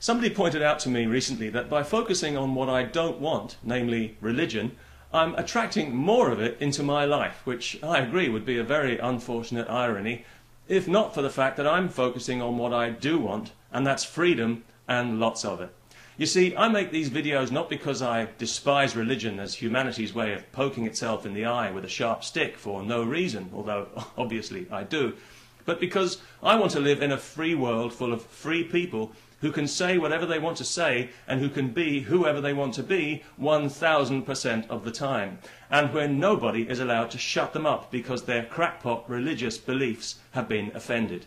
Somebody pointed out to me recently that by focusing on what I don't want, namely religion, I'm attracting more of it into my life, which I agree would be a very unfortunate irony, if not for the fact that I'm focusing on what I do want, and that's freedom and lots of it. You see, I make these videos not because I despise religion as humanity's way of poking itself in the eye with a sharp stick for no reason, although obviously I do, but because I want to live in a free world full of free people who can say whatever they want to say and who can be whoever they want to be 1000% of the time, and where nobody is allowed to shut them up because their crackpot religious beliefs have been offended.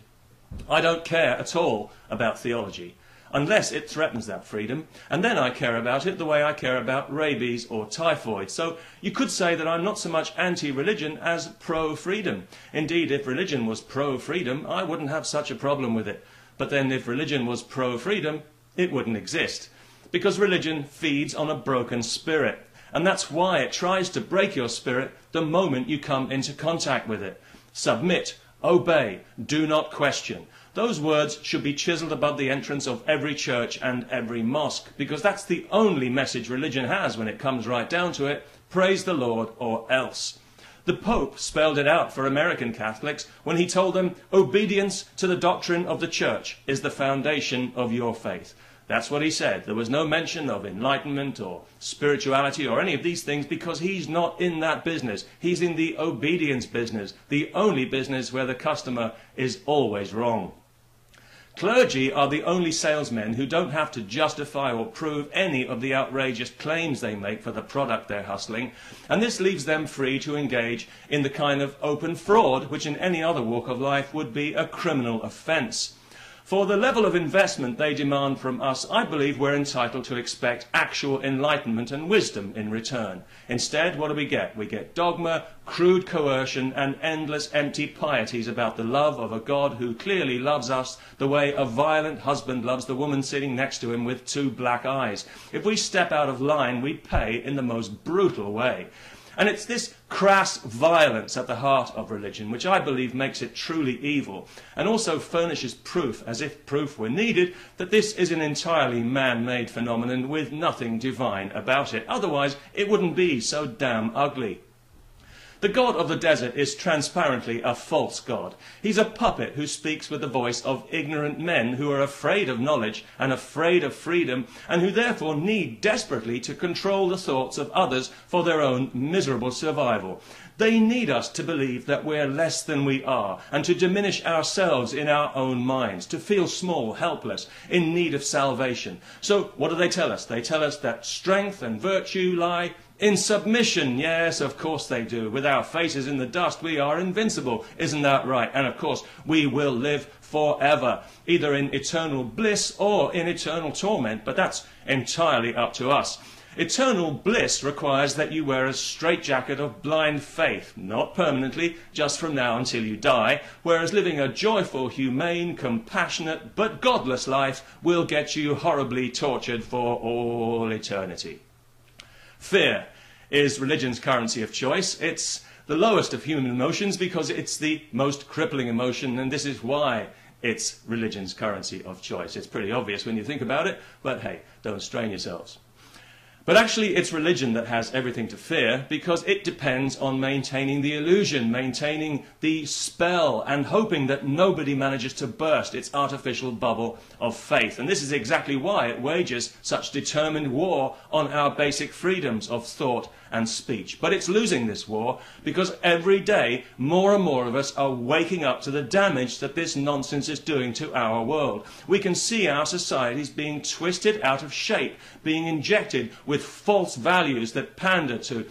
I don't care at all about theology, unless it threatens that freedom, and then I care about it the way I care about rabies or typhoid. So you could say that I'm not so much anti-religion as pro-freedom. Indeed, if religion was pro-freedom, I wouldn't have such a problem with it. But then if religion was pro-freedom, it wouldn't exist. Because religion feeds on a broken spirit. And that's why it tries to break your spirit the moment you come into contact with it. Submit, obey, do not question. Those words should be chiseled above the entrance of every church and every mosque, because that's the only message religion has when it comes right down to it. Praise the Lord or else. The Pope spelled it out for American Catholics when he told them obedience to the doctrine of the Church is the foundation of your faith. That's what he said. There was no mention of enlightenment or spirituality or any of these things because he's not in that business. He's in the obedience business, the only business where the customer is always wrong. Clergy are the only salesmen who don't have to justify or prove any of the outrageous claims they make for the product they're hustling, and this leaves them free to engage in the kind of open fraud which in any other walk of life would be a criminal offence. For the level of investment they demand from us, I believe we're entitled to expect actual enlightenment and wisdom in return. Instead, what do we get? We get dogma, crude coercion, and endless empty pieties about the love of a God who clearly loves us the way a violent husband loves the woman sitting next to him with two black eyes. If we step out of line, we pay in the most brutal way. And it's this crass violence at the heart of religion which I believe makes it truly evil, and also furnishes proof, as if proof were needed, that this is an entirely man-made phenomenon with nothing divine about it. Otherwise, it wouldn't be so damn ugly. The God of the desert is transparently a false God. He's a puppet who speaks with the voice of ignorant men who are afraid of knowledge and afraid of freedom, and who therefore need desperately to control the thoughts of others for their own miserable survival. They need us to believe that we're less than we are, and to diminish ourselves in our own minds, to feel small, helpless, in need of salvation. So what do they tell us? They tell us that strength and virtue lie in submission. Yes, of course they do. With our faces in the dust, we are invincible. Isn't that right? And of course, we will live forever, either in eternal bliss or in eternal torment, but that's entirely up to us. Eternal bliss requires that you wear a straitjacket of blind faith, not permanently, just from now until you die, whereas living a joyful, humane, compassionate, but godless life will get you horribly tortured for all eternity. Fear is religion's currency of choice. It's the lowest of human emotions because it's the most crippling emotion, and this is why it's religion's currency of choice. It's pretty obvious when you think about it, but hey, don't strain yourselves. But actually, it's religion that has everything to fear because it depends on maintaining the illusion, maintaining the spell, and hoping that nobody manages to burst its artificial bubble of faith. And this is exactly why it wages such determined war on our basic freedoms of thought and speech. But it's losing this war because every day more and more of us are waking up to the damage that this nonsense is doing to our world. We can see our societies being twisted out of shape, being injected with false values that pander to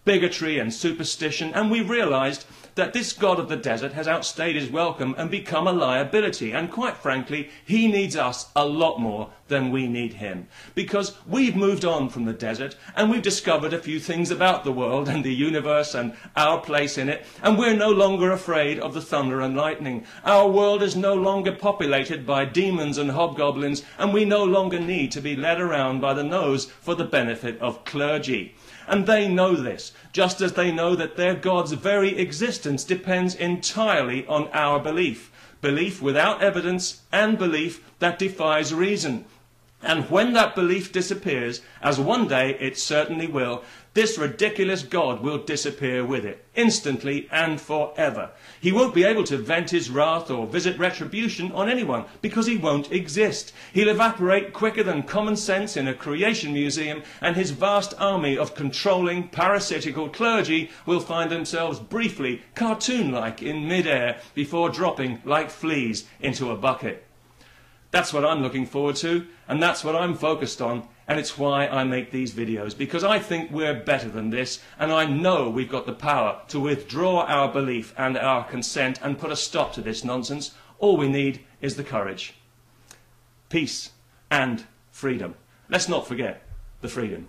bigotry and superstition, and we realized that this God of the desert has outstayed his welcome and become a liability, and quite frankly, he needs us a lot more than we need him, because we've moved on from the desert and we've discovered a few things about the world and the universe and our place in it, and we're no longer afraid of the thunder and lightning. Our world is no longer populated by demons and hobgoblins, and we no longer need to be led around by the nose for the benefit of clergy. And they know this, just as they know that their God's very existence depends entirely on our belief. Belief without evidence and belief that defies reason. And when that belief disappears, as one day it certainly will, this ridiculous God will disappear with it, instantly and forever. He won't be able to vent his wrath or visit retribution on anyone, because he won't exist. He'll evaporate quicker than common sense in a creation museum, and his vast army of controlling, parasitical clergy will find themselves briefly cartoon-like in mid-air before dropping like fleas into a bucket. That's what I'm looking forward to, and that's what I'm focused on, and it's why I make these videos, because I think we're better than this, and I know we've got the power to withdraw our belief and our consent and put a stop to this nonsense. All we need is the courage. Peace and freedom. Let's not forget the freedom.